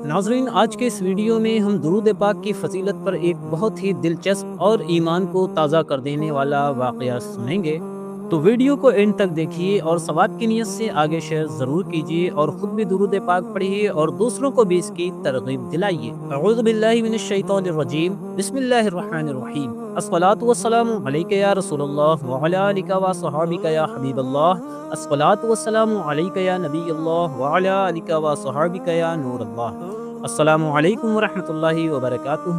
ناظرین، آج کے اس ویڈیو میں ہم درود پاک کی فضیلت پر ایک بہت ہی دلچسپ اور ایمان کو تازہ کر دینے والا واقعہ سنیں گے۔ تو ویڈیو کو اینڈ تک دیکھیے اور ثواب کی نیت سے آگے شیئر ضرور کیجیے اور خود بھی درود پاک پڑھیے اور دوسروں کو بھی اس کی ترغیب دلائیے۔ اعوذ باللہ من الشیطان الرجیم، بسم اللہ الرحمن الرحیم۔ الصلاۃ والسلام علیک یا رسول اللہ وعلی آلک و صحابک یا حبیب اللہ۔ الصلاۃ والسلام علیک یا نبی اللہ وعلی آلک و صحابک یا نور اللہ۔ السلام علیکم ورحمۃ اللہ وبرکاتہ۔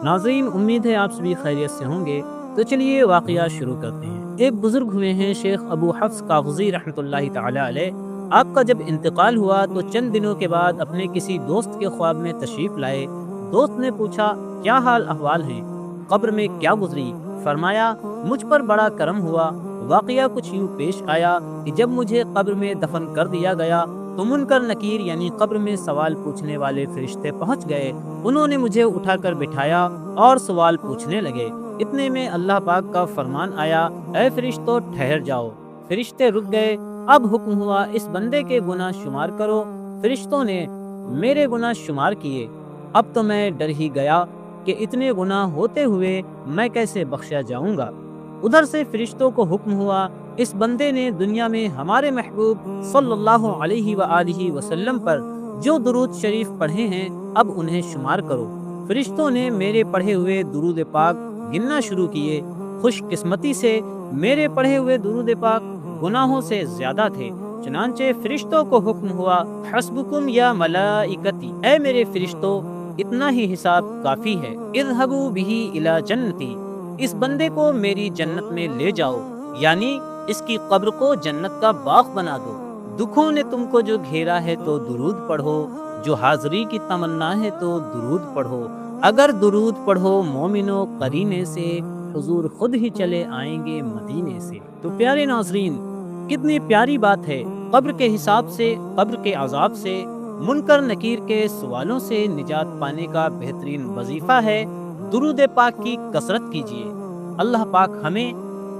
ناظرین، امید ہے آپ سبھی خیریت سے ہوں گے۔ تو چلیے واقعہ شروع کرتے ہیں۔ ایک بزرگ ہوئے ہیں شیخ ابو حفص کاغذی رحمۃ اللہ تعالی علیہ۔ آپ کا جب انتقال ہوا تو چند دنوں کے بعد اپنے کسی دوست کے خواب میں تشریف لائے۔ دوست نے پوچھا، کیا حال احوال ہیں؟ قبر میں کیا گزری؟ فرمایا، مجھ پر بڑا کرم ہوا۔ واقعہ کچھ یوں پیش آیا کہ جب مجھے قبر میں دفن کر دیا گیا تو منکر نکیر یعنی قبر میں سوال پوچھنے والے فرشتے پہنچ گئے۔ انہوں نے مجھے اٹھا کر بٹھایا اور سوال پوچھنے لگے۔ اتنے میں اللہ پاک کا فرمان آیا، اے فرشتو ٹھہر جاؤ۔ فرشتے رک گئے۔ اب حکم ہوا، اس بندے کے گناہ شمار کرو۔ فرشتوں نے میرے گناہ شمار کیے۔ اب تو میں ڈر ہی گیا کہ اتنے گناہ ہوتے ہوئے میں کیسے بخشا جاؤں گا۔ ادھر سے فرشتوں کو حکم ہوا، اس بندے نے دنیا میں ہمارے محبوب صلی اللہ علیہ وآلہ وسلم پر جو درود شریف پڑھے ہیں اب انہیں شمار کرو۔ فرشتوں نے میرے پڑھے ہوئے درود پاک گننا شروع کیے۔ خوش قسمتی سے میرے پڑھے ہوئے درود پاک گناہوں سے زیادہ تھے، چنانچہ فرشتوں کو حکم ہوا، حسبکم یا ملائکتی، اے میرے فرشتوں اتنا ہی حساب کافی ہے، اذهبوا به الی جنتی، اس بندے کو میری جنت میں لے جاؤ، یعنی اس کی قبر کو جنت کا باغ بنا دو۔ دکھوں نے تم کو جو گھیرا ہے تو درود پڑھو، جو حاضری کی تمنا ہے تو درود پڑھو۔ اگر درود پڑھو مومنو قرینے سے، حضور خود ہی چلے آئیں گے مدینے سے۔ تو پیارے ناظرین، کتنی پیاری بات ہے۔ قبر کے حساب سے، قبر کے عذاب سے، منکر نکیر کے سوالوں سے نجات پانے کا بہترین وظیفہ ہے درود پاک کی کثرت کیجیے۔ اللہ پاک ہمیں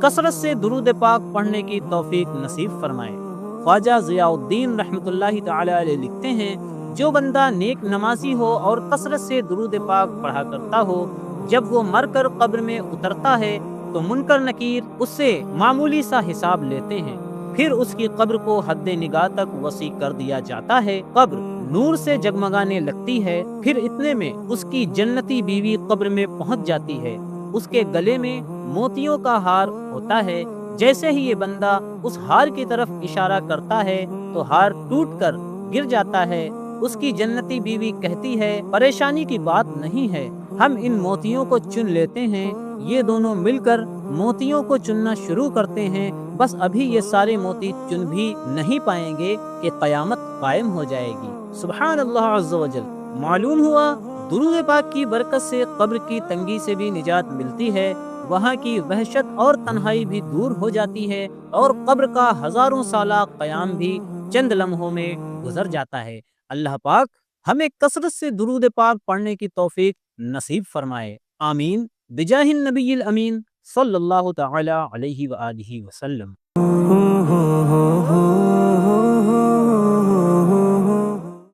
کثرت سے درود پاک پڑھنے کی توفیق نصیب فرمائے۔ خواجہ ضیاء الدین رحمۃ اللہ تعالی علیہ لکھتے ہیں، جو بندہ نیک نمازی ہو اور کثرت سے درود پاک پڑھا کرتا ہو، جب وہ مر کر قبر میں اترتا ہے تو منکر نکیر اس سے معمولی سا حساب لیتے ہیں، پھر اس کی قبر کو حد نگاہ تک وسیع کر دیا جاتا ہے۔ قبر نور سے جگمگانے لگتی ہے، پھر اتنے میں اس کی جنتی بیوی قبر میں پہنچ جاتی ہے۔ اس کے گلے میں موتیوں کا ہار ہوتا ہے۔ جیسے ہی یہ بندہ اس ہار کی طرف اشارہ کرتا ہے تو ہار ٹوٹ کر گر جاتا ہے۔ اس کی جنتی بیوی کہتی ہے، پریشانی کی بات نہیں ہے، ہم ان موتیوں کو چن لیتے ہیں۔ یہ دونوں مل کر موتیوں کو چننا شروع کرتے ہیں، بس ابھی یہ سارے موتی چن بھی نہیں پائیں گے کہ قیامت قائم ہو جائے گی۔ سبحان اللہ عز و جل۔ معلوم ہوا درود پاک کی برکت سے قبر کی تنگی سے بھی نجات ملتی ہے، وہاں کی وحشت اور تنہائی بھی دور ہو جاتی ہے اور قبر کا ہزاروں سالہ قیام بھی چند لمحوں میں گزر جاتا ہے۔ اللہ پاک ہمیں کثرت سے درود پاک پڑھنے کی توفیق نصیب فرمائے، آمین، بجاہ النبی الامین صلی اللہ تعالی علیہ وآلہ وسلم۔